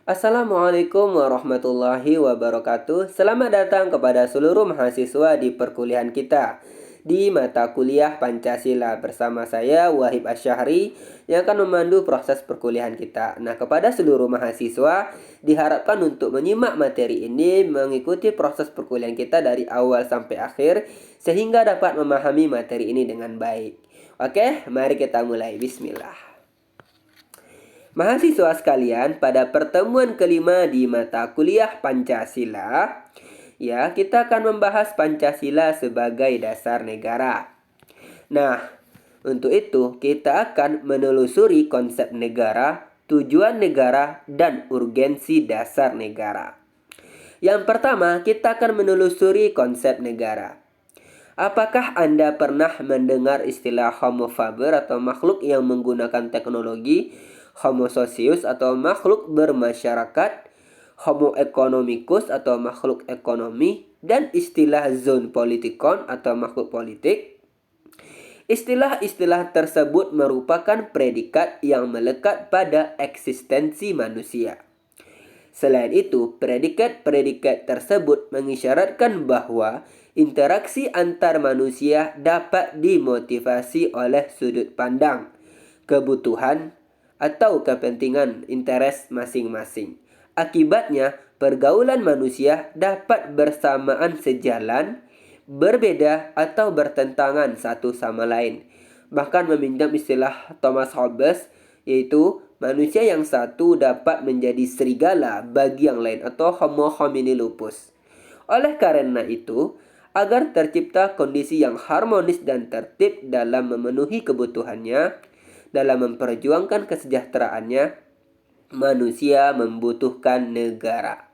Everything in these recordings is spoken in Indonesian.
Assalamualaikum warahmatullahi wabarakatuh. Selamat datang kepada seluruh mahasiswa di perkuliahan kita di mata kuliah Pancasila bersama saya Wahib Asyahri yang akan memandu proses perkuliahan kita. Nah, kepada seluruh mahasiswa diharapkan untuk menyimak materi ini mengikuti proses perkuliahan kita dari awal sampai akhir sehingga dapat memahami materi ini dengan baik. Oke, mari kita mulai. Bismillah. Mahasiswa sekalian, pada pertemuan kelima di mata kuliah Pancasila, kita akan membahas Pancasila sebagai dasar negara. Nah, untuk itu kita akan menelusuri konsep negara, tujuan negara, dan urgensi dasar negara. Yang pertama, kita akan menelusuri konsep negara. Apakah Anda pernah mendengar istilah homo faber atau makhluk yang menggunakan teknologi, homo socius atau makhluk bermasyarakat, homo economicus atau makhluk ekonomi, dan istilah zoon politikon atau makhluk politik? Istilah-istilah tersebut merupakan predikat yang melekat pada eksistensi manusia. Selain itu, predikat-predikat tersebut mengisyaratkan bahwa interaksi antar manusia dapat dimotivasi oleh sudut pandang, kebutuhan, atau kepentingan interes masing-masing. Akibatnya, pergaulan manusia dapat bersamaan sejalan, berbeda, atau bertentangan satu sama lain. Bahkan meminjam istilah Thomas Hobbes, yaitu manusia yang satu dapat menjadi serigala bagi yang lain atau homo homini lupus. Oleh karena itu, agar tercipta kondisi yang harmonis dan tertib dalam memenuhi kebutuhannya, dalam memperjuangkan kesejahteraannya, manusia membutuhkan negara.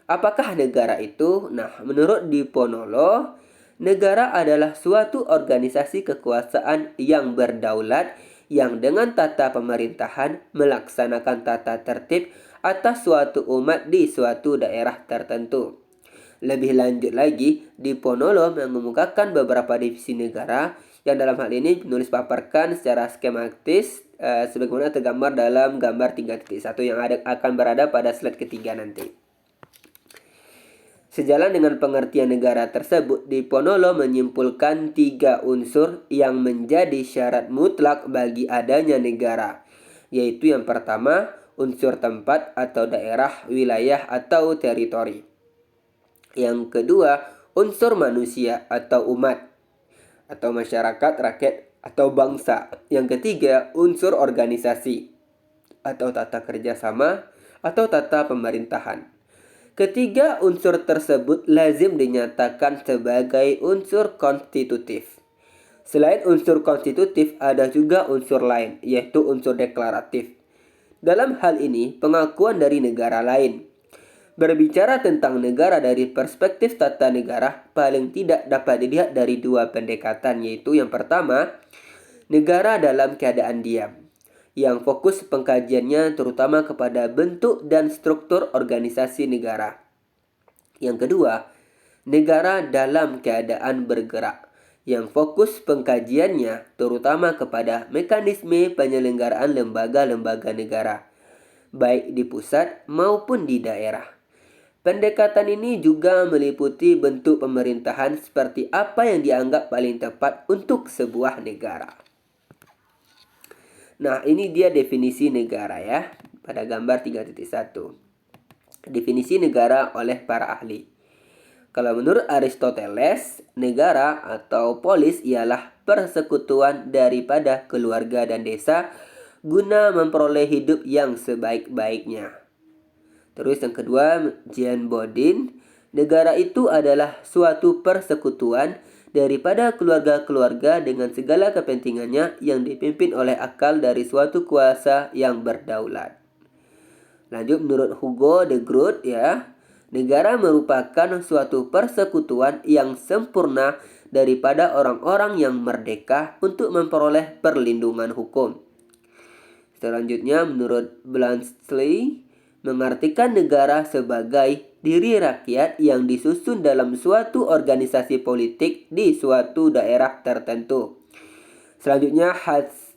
Apakah negara itu? Nah, menurut Diponolo, negara adalah suatu organisasi kekuasaan yang berdaulat yang dengan tata pemerintahan melaksanakan tata tertib atas suatu umat di suatu daerah tertentu. Lebih lanjut lagi, Diponolo mengemukakan beberapa divisi negara yang dalam hal ini penulis paparkan secara skematis sebagaimana tergambar dalam gambar 3.1 yang akan berada pada slide ketiga nanti. Sejalan dengan pengertian negara tersebut, Diponolo menyimpulkan 3 unsur yang menjadi syarat mutlak bagi adanya negara, yaitu yang pertama, unsur tempat atau daerah, wilayah atau teritori. Yang kedua, unsur manusia atau umat atau masyarakat, rakyat, atau bangsa. Yang ketiga, unsur organisasi atau tata kerjasama atau tata pemerintahan. Ketiga unsur tersebut lazim dinyatakan sebagai unsur konstitutif. Selain unsur konstitutif, ada juga unsur lain, yaitu unsur deklaratif. Dalam hal ini, pengakuan dari negara lain. Berbicara tentang negara dari perspektif tata negara, paling tidak dapat dilihat dari 2 pendekatan, yaitu yang pertama, negara dalam keadaan diam, yang fokus pengkajiannya terutama kepada bentuk dan struktur organisasi negara. Yang kedua, negara dalam keadaan bergerak, yang fokus pengkajiannya terutama kepada mekanisme penyelenggaraan lembaga-lembaga negara, baik di pusat maupun di daerah. Pendekatan ini juga meliputi bentuk pemerintahan seperti apa yang dianggap paling tepat untuk sebuah negara. Nah, ini dia definisi negara ya, pada gambar 3.1. Definisi negara oleh para ahli. Kalau menurut Aristoteles, negara atau polis ialah persekutuan daripada keluarga dan desa guna memperoleh hidup yang sebaik-baiknya. Terus yang kedua, Jean Bodin, negara itu adalah suatu persekutuan daripada keluarga-keluarga dengan segala kepentingannya yang dipimpin oleh akal dari suatu kuasa yang berdaulat. Lanjut menurut Hugo de Groot negara merupakan suatu persekutuan yang sempurna daripada orang-orang yang merdeka untuk memperoleh perlindungan hukum. Selanjutnya menurut Blanchard mengartikan negara sebagai diri rakyat yang disusun dalam suatu organisasi politik di suatu daerah tertentu. Selanjutnya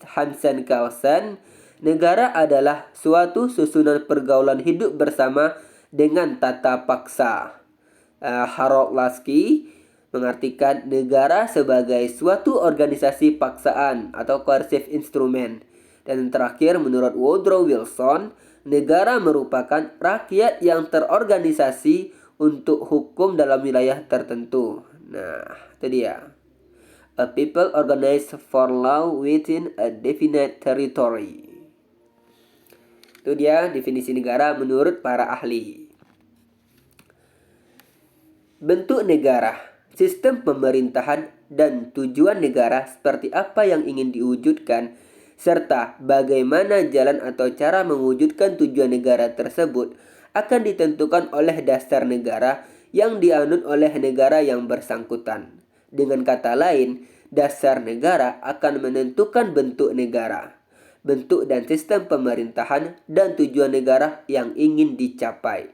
Hansen Carlsen, Negara adalah suatu susunan pergaulan hidup bersama dengan tata paksa. Harold Lasky mengartikan negara sebagai suatu organisasi paksaan atau coercive instrument. Dan terakhir, menurut Woodrow Wilson, negara merupakan rakyat yang terorganisasi untuk hukum dalam wilayah tertentu. Nah, itu dia. A people organized for law within a definite territory. Itu dia definisi negara menurut para ahli. Bentuk negara, sistem pemerintahan, dan tujuan negara seperti apa yang ingin diwujudkan, serta bagaimana jalan atau cara mewujudkan tujuan negara tersebut akan ditentukan oleh dasar negara yang dianut oleh negara yang bersangkutan. Dengan kata lain, dasar negara akan menentukan bentuk negara, bentuk dan sistem pemerintahan, dan tujuan negara yang ingin dicapai,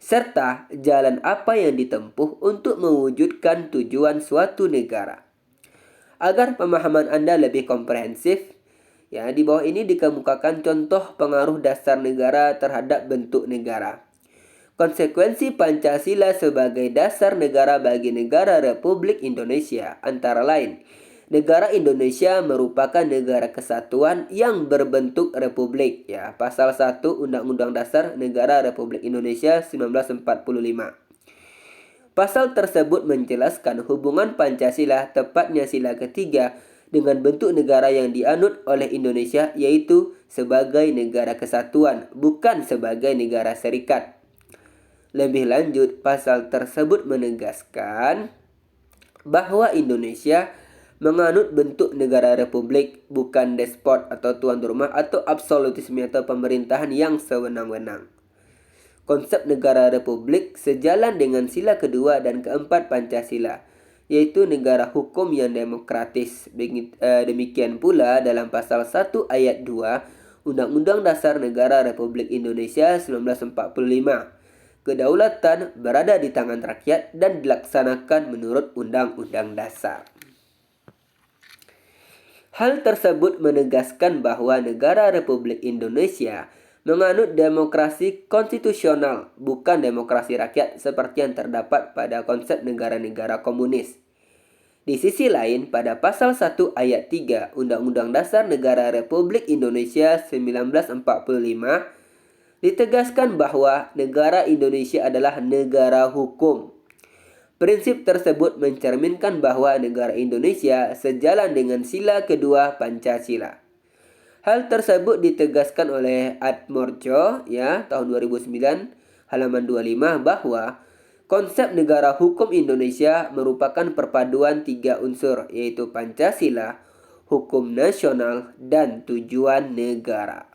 serta jalan apa yang ditempuh untuk mewujudkan tujuan suatu negara. Agar pemahaman Anda lebih komprehensif, ya, di bawah ini dikemukakan contoh pengaruh dasar negara terhadap bentuk negara. Konsekuensi Pancasila sebagai dasar negara bagi negara Republik Indonesia antara lain, negara Indonesia merupakan negara kesatuan yang berbentuk republik, ya, pasal 1 Undang-Undang Dasar Negara Republik Indonesia 1945. Pasal tersebut menjelaskan hubungan Pancasila, tepatnya sila ketiga, dengan bentuk negara yang dianut oleh Indonesia, yaitu sebagai negara kesatuan, bukan sebagai negara serikat. Lebih lanjut, pasal tersebut menegaskan bahwa Indonesia menganut bentuk negara republik, bukan despot atau tuan rumah atau absolutisme atau pemerintahan yang sewenang-wenang. Konsep negara republik sejalan dengan sila kedua dan keempat Pancasila, yaitu negara hukum yang demokratis. Demikian pula dalam pasal 1 ayat 2 Undang-Undang Dasar Negara Republik Indonesia 1945. Kedaulatan berada di tangan rakyat dan dilaksanakan menurut Undang-Undang Dasar. Hal tersebut menegaskan bahwa negara Republik Indonesia menganut demokrasi konstitusional, bukan demokrasi rakyat seperti yang terdapat pada konsep negara-negara komunis. Di sisi lain, pada pasal 1 ayat 3 Undang-Undang Dasar Negara Republik Indonesia 1945 ditegaskan bahwa negara Indonesia adalah negara hukum. Prinsip tersebut mencerminkan bahwa negara Indonesia sejalan dengan sila kedua Pancasila. Hal tersebut ditegaskan oleh Atmorjo, ya, tahun 2009 halaman 25, bahwa konsep negara hukum Indonesia merupakan perpaduan tiga unsur, yaitu Pancasila, hukum nasional, dan tujuan negara.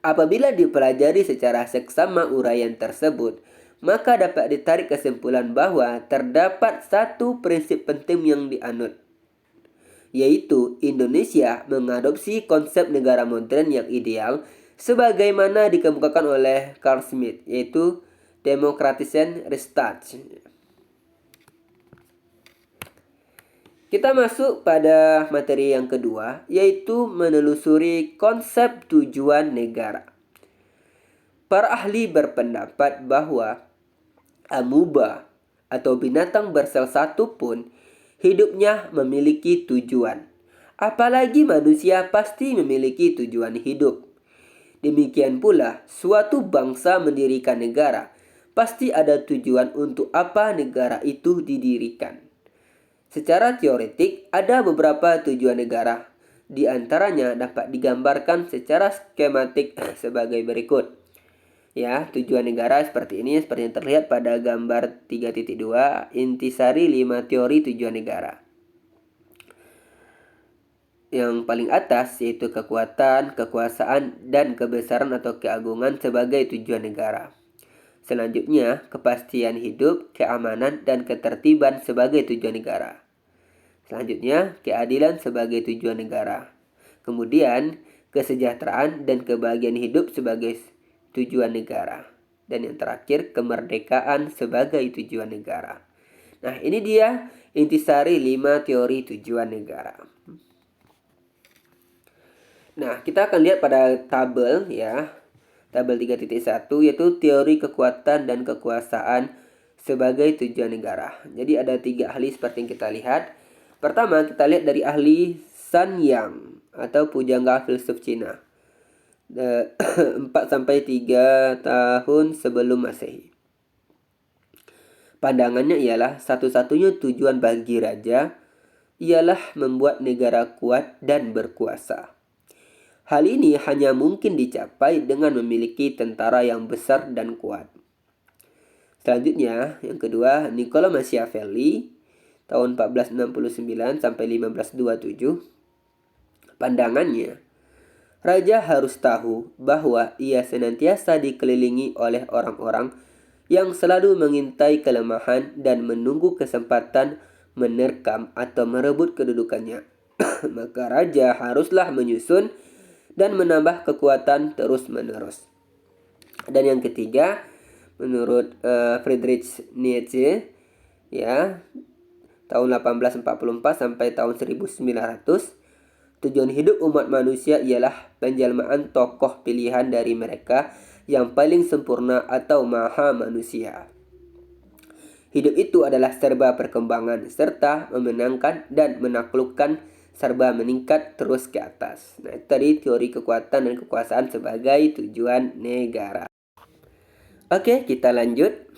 Apabila dipelajari secara seksama uraian tersebut, maka dapat ditarik kesimpulan bahwa terdapat satu prinsip penting yang dianut, yaitu Indonesia mengadopsi konsep negara modern yang ideal sebagaimana dikemukakan oleh Carl Schmitt, yaitu Demokratischen Rechtsstaat. Kita masuk pada materi yang kedua, yaitu menelusuri konsep tujuan negara. Para ahli berpendapat bahwa amuba atau binatang bersel satu pun hidupnya memiliki tujuan. Apalagi manusia pasti memiliki tujuan hidup. Demikian pula, suatu bangsa mendirikan negara, pasti ada tujuan untuk apa negara itu didirikan. Secara teoretik, ada beberapa tujuan negara. Di antaranya dapat digambarkan secara skematik sebagai berikut. Ya, tujuan negara seperti ini, seperti yang terlihat pada gambar 3.2, intisari 5 teori tujuan negara. Yang paling atas yaitu kekuatan, kekuasaan, dan kebesaran atau keagungan sebagai tujuan negara. Selanjutnya, kepastian hidup, keamanan, dan ketertiban sebagai tujuan negara. Selanjutnya, keadilan sebagai tujuan negara. Kemudian, kesejahteraan dan kebahagiaan hidup sebagai tujuan negara. Dan yang terakhir, kemerdekaan sebagai tujuan negara. Nah, ini dia intisari 5 teori tujuan negara. Nah, kita akan lihat pada tabel ya. Tabel 3.1 yaitu teori kekuatan dan kekuasaan sebagai tujuan negara. Jadi ada 3 ahli seperti yang kita lihat. Pertama, kita lihat dari ahli Sun Yang atau pujangga filsuf Cina. 4 sampai 3 tahun sebelum Masehi. Pandangannya ialah satu-satunya tujuan bagi raja ialah membuat negara kuat dan berkuasa. Hal ini hanya mungkin dicapai dengan memiliki tentara yang besar dan kuat. Selanjutnya, yang kedua, Niccolo Machiavelli tahun 1469 sampai 1527. Pandangannya, raja harus tahu bahwa ia senantiasa dikelilingi oleh orang-orang yang selalu mengintai kelemahan dan menunggu kesempatan menerkam atau merebut kedudukannya. Maka raja haruslah menyusun dan menambah kekuatan terus-menerus. Dan yang ketiga, menurut Friedrich Nietzsche, ya, tahun 1844 sampai tahun 1900, tujuan hidup umat manusia ialah penjelmaan tokoh pilihan dari mereka yang paling sempurna atau maha manusia. Hidup itu adalah serba perkembangan serta memenangkan dan menaklukkan serba meningkat terus ke atas. Nah, itu tadi teori kekuatan dan kekuasaan sebagai tujuan negara. Oke, kita lanjut.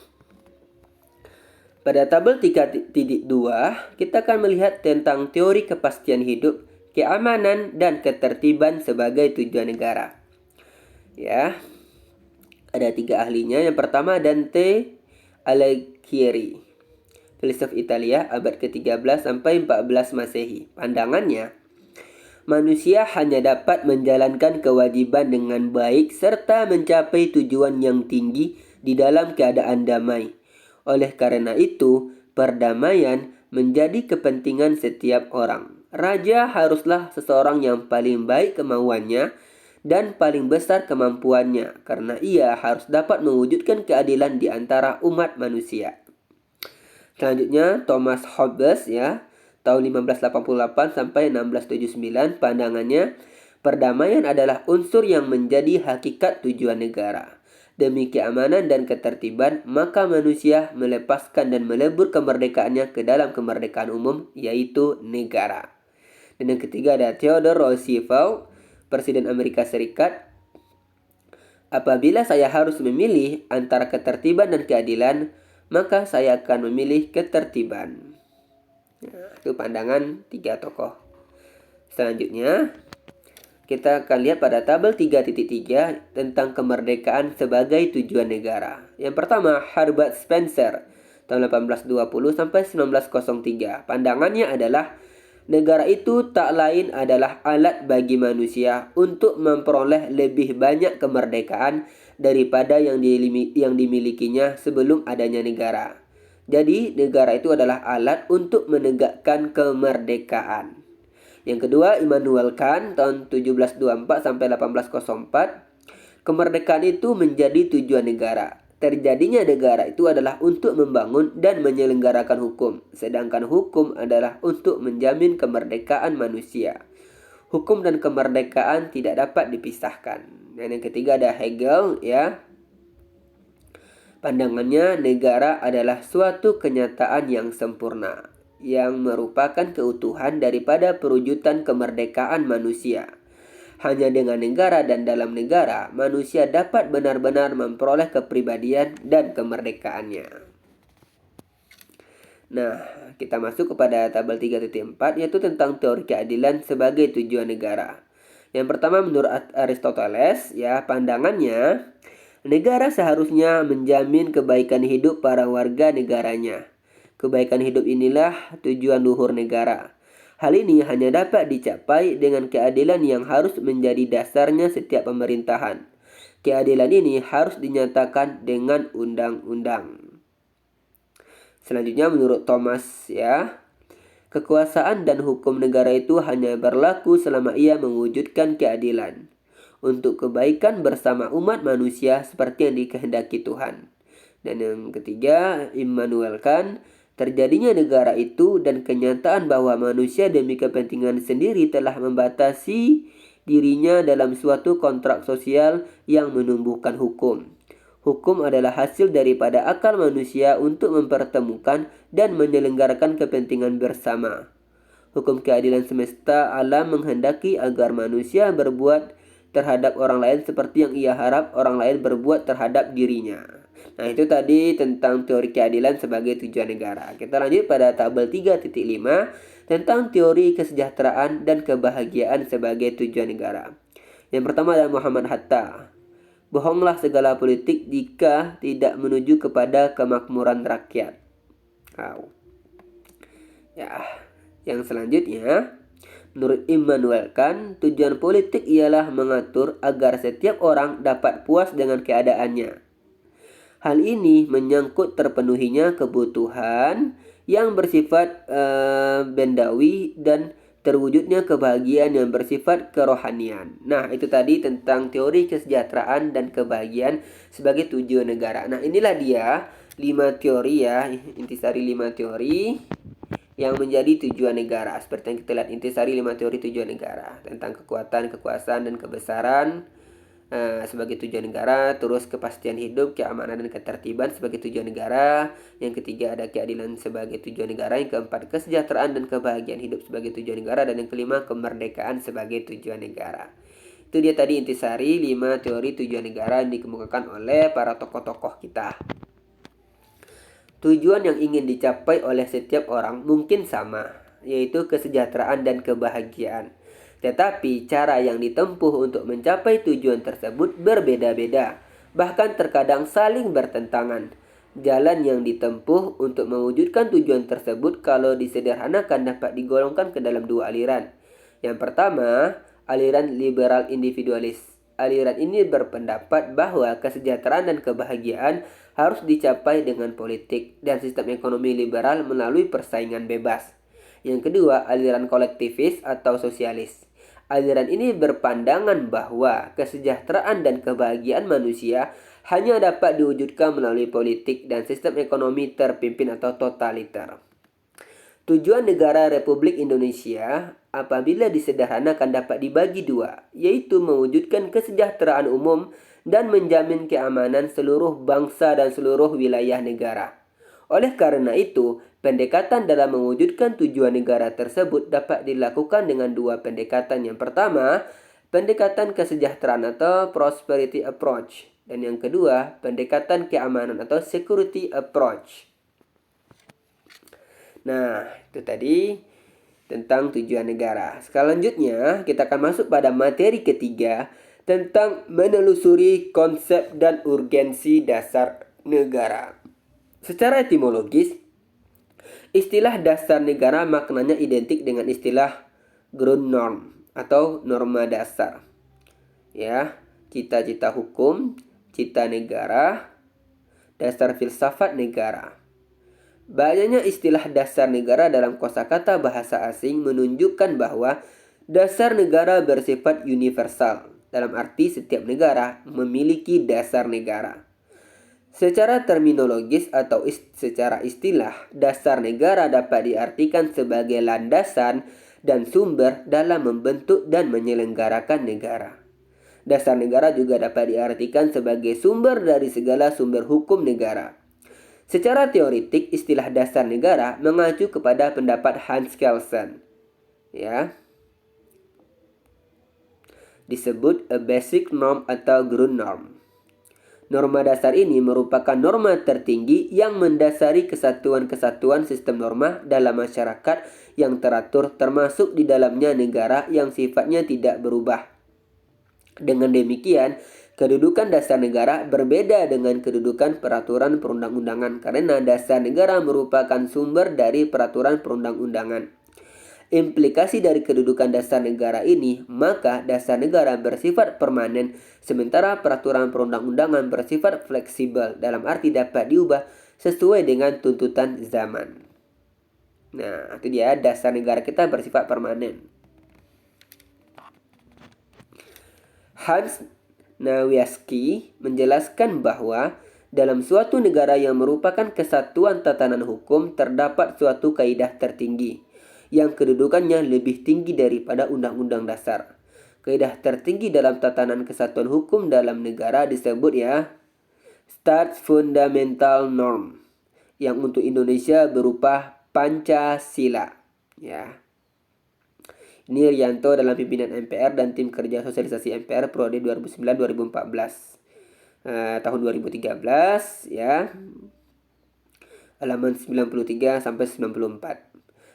Pada tabel 3.2, kita akan melihat tentang teori kepastian hidup, keamanan, dan ketertiban sebagai tujuan negara. Ya, ada 3 ahlinya. Yang pertama, Dante Alighieri, filsuf Italia abad ke-13 sampai 14 Masehi. Pandangannya, manusia hanya dapat menjalankan kewajiban dengan baik serta mencapai tujuan yang tinggi di dalam keadaan damai. Oleh karena itu, perdamaian menjadi kepentingan setiap orang. Raja haruslah seseorang yang paling baik kemauannya dan paling besar kemampuannya, karena ia harus dapat mewujudkan keadilan di antara umat manusia. Selanjutnya, Thomas Hobbes ya, tahun 1588 sampai 1679, pandangannya, perdamaian adalah unsur yang menjadi hakikat tujuan negara. Demi keamanan dan ketertiban, maka manusia melepaskan dan melebur kemerdekaannya ke dalam kemerdekaan umum, yaitu negara. Dan yang ketiga ada Theodore Roosevelt, Presiden Amerika Serikat. Apabila saya harus memilih antara ketertiban dan keadilan, maka saya akan memilih ketertiban. Nah, itu pandangan 3 tokoh. Selanjutnya, kita akan lihat pada tabel 3.3 tentang kemerdekaan sebagai tujuan negara. Yang pertama, Herbert Spencer, tahun 1820 sampai 1903. Pandangannya adalah negara itu tak lain adalah alat bagi manusia untuk memperoleh lebih banyak kemerdekaan daripada yang dimilikinya sebelum adanya negara. Jadi, negara itu adalah alat untuk menegakkan kemerdekaan. Yang kedua, Immanuel Kant tahun 1724 sampai 1804. Kemerdekaan itu menjadi tujuan negara. Terjadinya negara itu adalah untuk membangun dan menyelenggarakan hukum, sedangkan hukum adalah untuk menjamin kemerdekaan manusia. Hukum dan kemerdekaan tidak dapat dipisahkan. Dan yang ketiga ada Hegel ya. Pandangannya, negara adalah suatu kenyataan yang sempurna, yang merupakan keutuhan daripada perwujudan kemerdekaan manusia. Hanya dengan negara dan dalam negara, manusia dapat benar-benar memperoleh kepribadian dan kemerdekaannya. Nah, kita masuk kepada tabel 3.4, yaitu tentang teori keadilan sebagai tujuan negara. Yang pertama, menurut Aristoteles, ya, pandangannya, negara seharusnya menjamin kebaikan hidup para warga negaranya. Kebaikan hidup inilah tujuan luhur negara. Hal ini hanya dapat dicapai dengan keadilan yang harus menjadi dasarnya setiap pemerintahan. Keadilan ini harus dinyatakan dengan undang-undang. Selanjutnya menurut Thomas ya, kekuasaan dan hukum negara itu hanya berlaku selama ia mewujudkan keadilan untuk kebaikan bersama umat manusia seperti yang dikehendaki Tuhan. Dan yang ketiga, Immanuel Kant, terjadinya negara itu dan kenyataan bahwa manusia demi kepentingan sendiri telah membatasi dirinya dalam suatu kontrak sosial yang menumbuhkan hukum. Hukum adalah hasil daripada akal manusia untuk mempertemukan dan menyelenggarakan kepentingan bersama. Hukum keadilan semesta alam menghendaki agar manusia berbuat terhadap orang lain seperti yang ia harap orang lain berbuat terhadap dirinya. Nah, itu tadi tentang teori keadilan sebagai tujuan negara. Kita lanjut pada tabel 3.5 tentang teori kesejahteraan dan kebahagiaan sebagai tujuan negara. Yang pertama adalah Muhammad Hatta. Bohonglah segala politik jika tidak menuju kepada kemakmuran rakyat. Ya, yang selanjutnya, menurut Immanuel Kant, tujuan politik ialah mengatur agar setiap orang dapat puas dengan keadaannya. Hal ini menyangkut terpenuhinya kebutuhan yang bersifat bendawi dan terwujudnya kebahagiaan yang bersifat kerohanian. Nah, itu tadi tentang teori kesejahteraan dan kebahagiaan sebagai tujuan negara. Nah, inilah dia 5 teori ya, intisari 5 teori yang menjadi tujuan negara. Seperti yang kita lihat, intisari 5 teori tujuan negara tentang kekuatan, kekuasaan, dan kebesaran sebagai tujuan negara. Terus kepastian hidup, keamanan, dan ketertiban sebagai tujuan negara. Yang ketiga ada keadilan sebagai tujuan negara. Yang keempat kesejahteraan dan kebahagiaan hidup sebagai tujuan negara. Dan yang kelima kemerdekaan sebagai tujuan negara. Itu dia tadi intisari 5 teori tujuan negara yang dikemukakan oleh para tokoh-tokoh kita. Tujuan yang ingin dicapai oleh setiap orang mungkin sama, yaitu kesejahteraan dan kebahagiaan. Tetapi cara yang ditempuh untuk mencapai tujuan tersebut berbeda-beda, bahkan terkadang saling bertentangan. Jalan yang ditempuh untuk mewujudkan tujuan tersebut kalau disederhanakan dapat digolongkan ke dalam 2 aliran. Yang pertama, aliran liberal individualis. Aliran ini berpendapat bahwa kesejahteraan dan kebahagiaan harus dicapai dengan politik dan sistem ekonomi liberal melalui persaingan bebas. Yang kedua, aliran kolektivis atau sosialis. Aliran ini berpandangan bahwa kesejahteraan dan kebahagiaan manusia hanya dapat diwujudkan melalui politik dan sistem ekonomi terpimpin atau totaliter. Tujuan negara Republik Indonesia apabila disederhanakan dapat dibagi 2, yaitu mewujudkan kesejahteraan umum dan menjamin keamanan seluruh bangsa dan seluruh wilayah negara. Oleh karena itu, pendekatan dalam mewujudkan tujuan negara tersebut dapat dilakukan dengan 2 pendekatan. Yang pertama, pendekatan kesejahteraan atau prosperity approach. Dan yang kedua, pendekatan keamanan atau security approach. Nah, itu tadi tentang tujuan negara. Selanjutnya, kita akan masuk pada materi ketiga tentang menelusuri konsep dan urgensi dasar negara. Secara etimologis, istilah dasar negara maknanya identik dengan istilah Grundnorm atau norma dasar. Ya, cita-cita hukum, cita negara, dasar filsafat negara. Banyaknya istilah dasar negara dalam kosakata bahasa asing menunjukkan bahwa dasar negara bersifat universal. Dalam arti setiap negara memiliki dasar negara. Secara terminologis atau secara istilah, dasar negara dapat diartikan sebagai landasan dan sumber dalam membentuk dan menyelenggarakan negara. Dasar negara juga dapat diartikan sebagai sumber dari segala sumber hukum negara. Secara teoritik, istilah dasar negara mengacu kepada pendapat Hans Kelsen. Ya. Disebut a basic norm atau Grundnorm. Norma dasar ini merupakan norma tertinggi yang mendasari kesatuan-kesatuan sistem norma dalam masyarakat yang teratur, termasuk di dalamnya negara yang sifatnya tidak berubah. Dengan demikian, kedudukan dasar negara berbeda dengan kedudukan peraturan perundang-undangan karena dasar negara merupakan sumber dari peraturan perundang-undangan. Implikasi dari kedudukan dasar negara ini, maka dasar negara bersifat permanen, sementara peraturan perundang-undangan bersifat fleksibel, dalam arti dapat diubah sesuai dengan tuntutan zaman. Nah, itu dia dasar negara kita bersifat permanen. Hans Nawiaski menjelaskan bahwa dalam suatu negara yang merupakan kesatuan tatanan hukum terdapat suatu kaidah tertinggi yang kedudukannya lebih tinggi daripada undang-undang dasar. Kaidah tertinggi dalam tatanan kesatuan hukum dalam negara disebut ya Stats Fundamental Norm, yang untuk Indonesia berupa Pancasila. Ya. Ini Rianto dalam pimpinan MPR dan tim kerja sosialisasi MPR periode 2009-2014. Tahun 2013 ya. Halaman 93 sampai 94.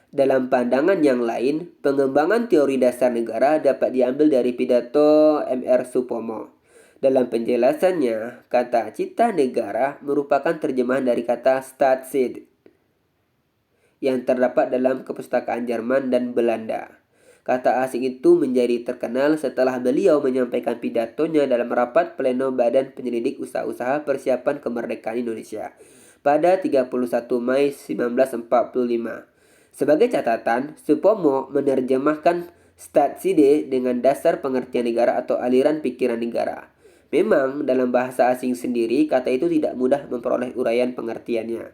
Dalam pandangan yang lain, pengembangan teori dasar negara dapat diambil dari pidato M.R. Supomo. Dalam penjelasannya, kata cita negara merupakan terjemahan dari kata Staatsrecht yang terdapat dalam kepustakaan Jerman dan Belanda. Kata asing itu menjadi terkenal setelah beliau menyampaikan pidatonya dalam rapat pleno Badan Penyelidik Usaha-usaha Persiapan Kemerdekaan Indonesia pada 31 Mei 1945. Sebagai catatan, Supomo menerjemahkan Staatside dengan dasar pengertian negara atau aliran pikiran negara. Memang dalam bahasa asing sendiri, kata itu tidak mudah memperoleh uraian pengertiannya.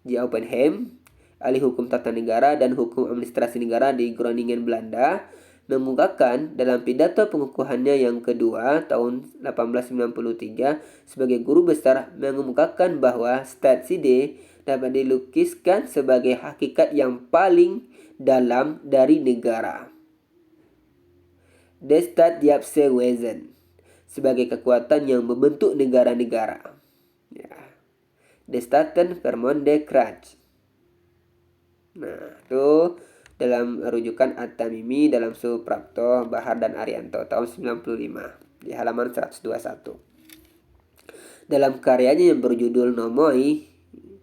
J. Oppenheim, ahli hukum tata negara dan hukum administrasi negara di Groningen, Belanda, mengemukakan dalam pidato pengukuhannya yang kedua tahun 1893 sebagai guru besar mengemukakan bahwa Staatside dapat dilukiskan sebagai hakikat yang paling dalam dari negara. Der Staatswesen sebagai kekuatan yang membentuk negara-negara. Ya. De Staten Vermonde Krach. Nah, itu dalam rujukan At-Tamimi dalam Suprapto, Bahar dan Arianto tahun 95 di halaman 121. Dalam karyanya yang berjudul Nomoi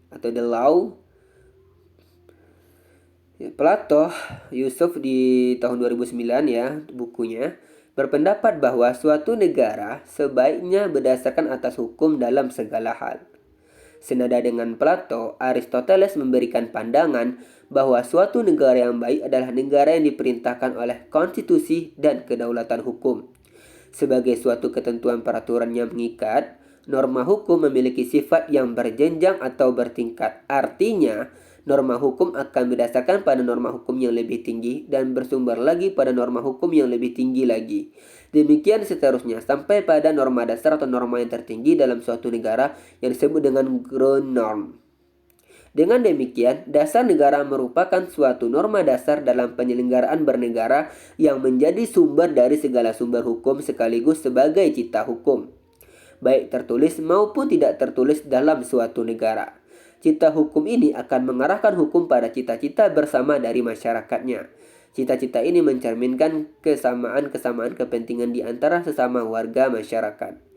atau The Law, Plato Yusuf di tahun 2009 ya bukunya berpendapat bahwa suatu negara sebaiknya berdasarkan atas hukum dalam segala hal. Senada dengan Plato, Aristoteles memberikan pandangan bahwa suatu negara yang baik adalah negara yang diperintahkan oleh konstitusi dan kedaulatan hukum. Sebagai suatu ketentuan peraturan yang mengikat, norma hukum memiliki sifat yang berjenjang atau bertingkat. Artinya, norma hukum akan berdasarkan pada norma hukum yang lebih tinggi dan bersumber lagi pada norma hukum yang lebih tinggi lagi. Demikian seterusnya sampai pada norma dasar atau norma yang tertinggi dalam suatu negara yang disebut dengan Grundnorm. Dengan demikian, dasar negara merupakan suatu norma dasar dalam penyelenggaraan bernegara yang menjadi sumber dari segala sumber hukum sekaligus sebagai cita hukum, baik tertulis maupun tidak tertulis dalam suatu negara. Cita hukum ini akan mengarahkan hukum pada cita-cita bersama dari masyarakatnya. Cita-cita ini mencerminkan kesamaan-kesamaan kepentingan di antara sesama warga masyarakat.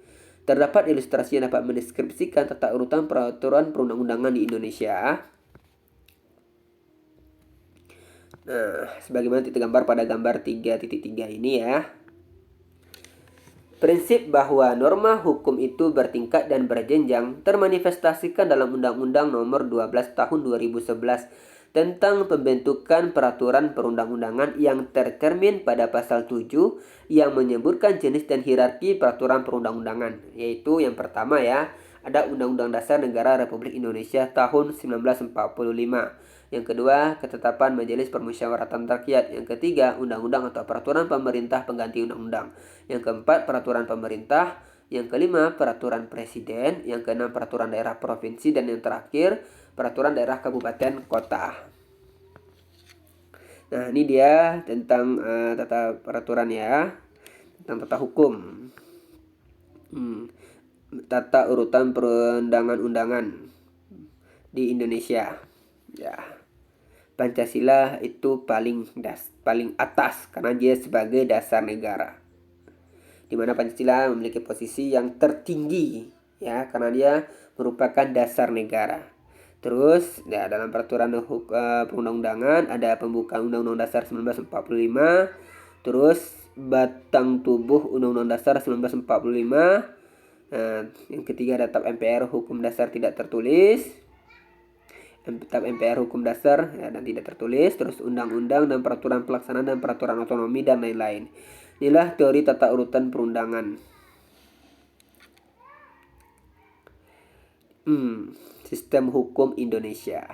Terdapat ilustrasi yang dapat mendeskripsikan tata urutan peraturan perundang-undangan di Indonesia. Nah, sebagaimana tergambar pada gambar 3.3 ini ya. Prinsip bahwa norma hukum itu bertingkat dan berjenjang termanifestasikan dalam Undang-Undang Nomor 12 Tahun 2011 tentang pembentukan peraturan perundang-undangan yang tercermin pada pasal 7 yang menyebutkan jenis dan hierarki peraturan perundang-undangan, yaitu yang pertama ya, ada Undang-Undang Dasar Negara Republik Indonesia tahun 1945. Yang kedua, ketetapan Majelis Permusyawaratan Rakyat. Yang ketiga, undang-undang atau peraturan pemerintah pengganti undang-undang. Yang keempat, peraturan pemerintah. Yang kelima, peraturan presiden. Yang keenam, peraturan daerah provinsi. Dan yang terakhir, peraturan daerah kabupaten kota. Nah, ini dia tentang tata peraturan ya, tentang tata hukum. Tata urutan perundangan-undangan di Indonesia. Ya. Pancasila itu paling atas karena dia sebagai dasar negara. Di mana Pancasila memiliki posisi yang tertinggi ya karena dia merupakan dasar negara. Terus ya dalam peraturan perundang-undangan ada pembukaan Undang-Undang Dasar 1945, terus batang tubuh Undang-Undang Dasar 1945. Yang ketiga ada Tap MPR Hukum Dasar tidak tertulis. Tap MPR Hukum Dasar ya, dan tidak tertulis, terus undang-undang dan peraturan pelaksanaan dan peraturan otonomi dan lain-lain. Inilah teori tata urutan perundangan. Sistem hukum Indonesia,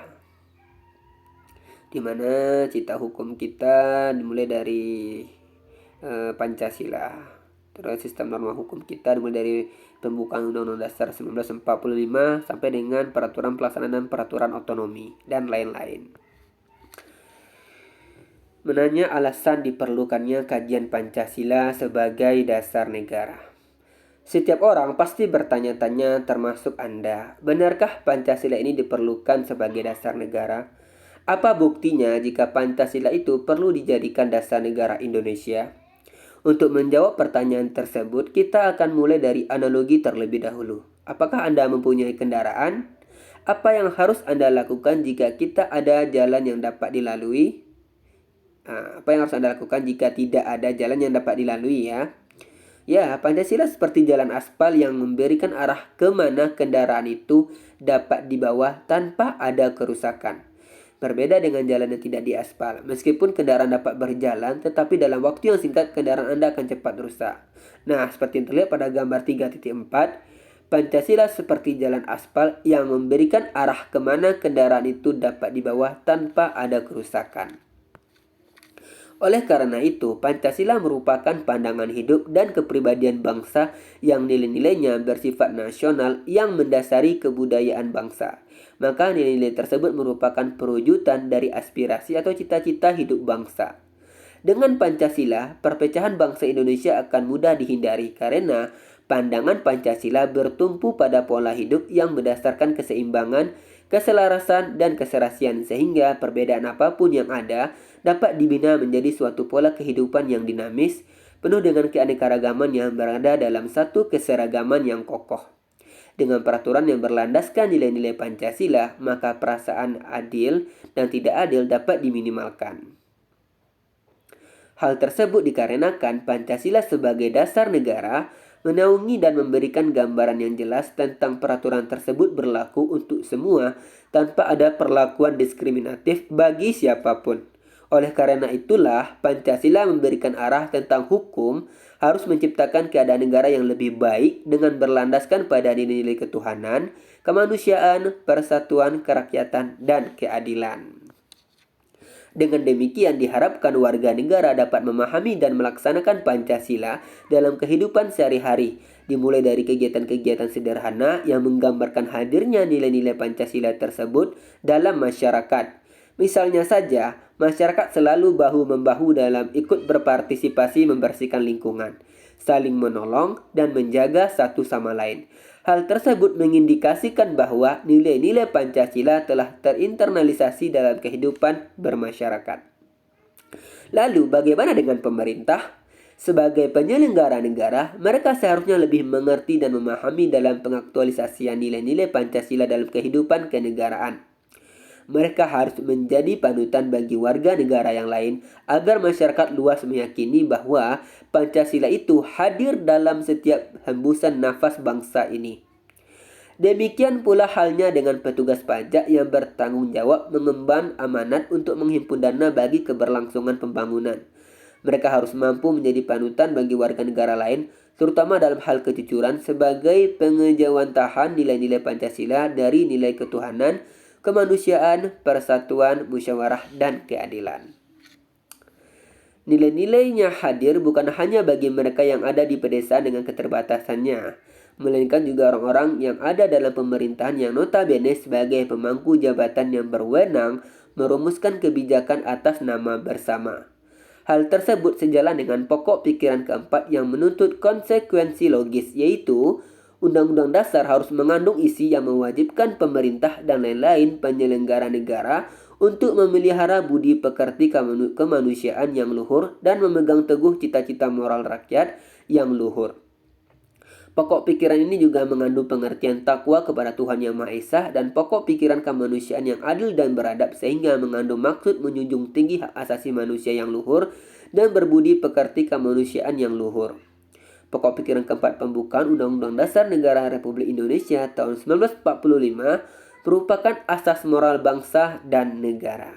di mana cita hukum kita dimulai dari Pancasila. Terus sistem norma hukum kita dimulai dari pembukaan Undang-Undang Dasar 1945 sampai dengan peraturan pelaksanaan dan peraturan otonomi dan lain-lain. Menanya alasan diperlukannya kajian Pancasila sebagai dasar negara. Setiap orang pasti bertanya-tanya, termasuk Anda, benarkah Pancasila ini diperlukan sebagai dasar negara? Apa buktinya jika Pancasila itu perlu dijadikan dasar negara Indonesia? Untuk menjawab pertanyaan tersebut, kita akan mulai dari analogi terlebih dahulu. Apakah Anda mempunyai kendaraan? Apa yang harus Anda lakukan jika kita ada jalan yang dapat dilalui? Apa yang harus Anda lakukan jika tidak ada jalan yang dapat dilalui ya? Ya, Pancasila seperti jalan aspal yang memberikan arah kemana kendaraan itu dapat dibawa tanpa ada kerusakan. Berbeda dengan jalan yang tidak diaspal. Meskipun kendaraan dapat berjalan, tetapi dalam waktu yang singkat kendaraan Anda akan cepat rusak. Nah, seperti yang terlihat pada gambar 3.4, Pancasila seperti jalan aspal yang memberikan arah kemana kendaraan itu dapat dibawa tanpa ada kerusakan. Oleh karena itu, Pancasila merupakan pandangan hidup dan kepribadian bangsa yang nilai-nilainya bersifat nasional yang mendasari kebudayaan bangsa. Maka nilai-nilai tersebut merupakan perwujudan dari aspirasi atau cita-cita hidup bangsa. Dengan Pancasila, perpecahan bangsa Indonesia akan mudah dihindari karena pandangan Pancasila bertumpu pada pola hidup yang berdasarkan keseimbangan, keselarasan, dan keserasian sehingga perbedaan apapun yang ada dapat dibina menjadi suatu pola kehidupan yang dinamis, penuh dengan keanekaragaman yang berada dalam satu keseragaman yang kokoh. Dengan peraturan yang berlandaskan nilai-nilai Pancasila, maka perasaan adil dan tidak adil dapat diminimalkan. Hal tersebut dikarenakan Pancasila sebagai dasar negara menaungi dan memberikan gambaran yang jelas tentang peraturan tersebut berlaku untuk semua tanpa ada perlakuan diskriminatif bagi siapapun. Oleh karena itulah, Pancasila memberikan arah tentang hukum harus menciptakan keadaan negara yang lebih baik dengan berlandaskan pada nilai-nilai ketuhanan, kemanusiaan, persatuan, kerakyatan, dan keadilan. Dengan demikian diharapkan warga negara dapat memahami dan melaksanakan Pancasila dalam kehidupan sehari-hari, dimulai dari kegiatan-kegiatan sederhana yang menggambarkan hadirnya nilai-nilai Pancasila tersebut dalam masyarakat. Misalnya saja, masyarakat selalu bahu-membahu dalam ikut berpartisipasi membersihkan lingkungan, saling menolong dan menjaga satu sama lain. Hal tersebut mengindikasikan bahwa nilai-nilai Pancasila telah terinternalisasi dalam kehidupan bermasyarakat. Lalu bagaimana dengan pemerintah? Sebagai penyelenggara negara, mereka seharusnya lebih mengerti dan memahami dalam pengaktualisasian nilai-nilai Pancasila dalam kehidupan kenegaraan. Mereka harus menjadi panutan bagi warga negara yang lain agar masyarakat luas meyakini bahwa Pancasila itu hadir dalam setiap hembusan nafas bangsa ini. Demikian pula halnya dengan petugas pajak yang bertanggung jawab mengemban amanat untuk menghimpun dana bagi keberlangsungan pembangunan. Mereka harus mampu menjadi panutan bagi warga negara lain, terutama dalam hal kejujuran sebagai pengejawantahan nilai-nilai Pancasila dari nilai ketuhanan, kemanusiaan, persatuan, musyawarah, dan keadilan. Nilai-nilainya hadir bukan hanya bagi mereka yang ada di pedesaan dengan keterbatasannya, melainkan juga orang-orang yang ada dalam pemerintahan yang notabene sebagai pemangku jabatan yang berwenang merumuskan kebijakan atas nama bersama. Hal tersebut sejalan dengan pokok pikiran keempat yang menuntut konsekuensi logis, yaitu Undang-Undang Dasar harus mengandung isi yang mewajibkan pemerintah dan lain-lain penyelenggara negara untuk memelihara budi pekerti kemanusiaan yang luhur dan memegang teguh cita-cita moral rakyat yang luhur. Pokok pikiran ini juga mengandung pengertian takwa kepada Tuhan Yang Maha Esa dan pokok pikiran kemanusiaan yang adil dan beradab sehingga mengandung maksud menjunjung tinggi hak asasi manusia yang luhur dan berbudi pekerti kemanusiaan yang luhur. Pokok pikiran keempat pembukaan Undang-Undang Dasar Negara Republik Indonesia tahun 1945 merupakan asas moral bangsa dan negara.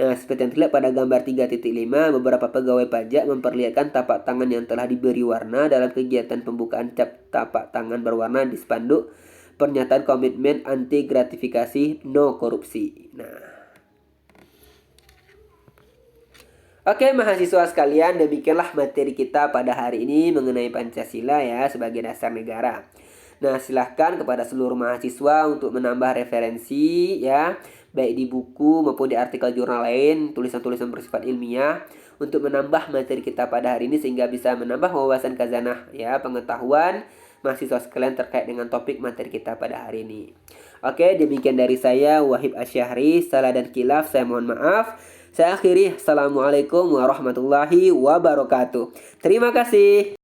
Nah, seperti yang terlihat pada gambar 3.5, beberapa pegawai pajak memperlihatkan tapak tangan yang telah diberi warna dalam kegiatan pembukaan cap tapak tangan berwarna di spanduk pernyataan komitmen anti gratifikasi no korupsi. Nah, Oke, mahasiswa sekalian, demikianlah materi kita pada hari ini mengenai Pancasila ya sebagai dasar negara. Nah, silahkan kepada seluruh mahasiswa untuk menambah referensi ya, baik di buku maupun di artikel jurnal lain, tulisan-tulisan bersifat ilmiah untuk menambah materi kita pada hari ini sehingga bisa menambah wawasan khazanah ya, pengetahuan mahasiswa sekalian terkait dengan topik materi kita pada hari ini. Oke, demikian dari saya Wahib Asyahri. Salah dan khilaf saya mohon maaf. Saya akhiri. Assalamualaikum warahmatullahi wabarakatuh. Terima kasih.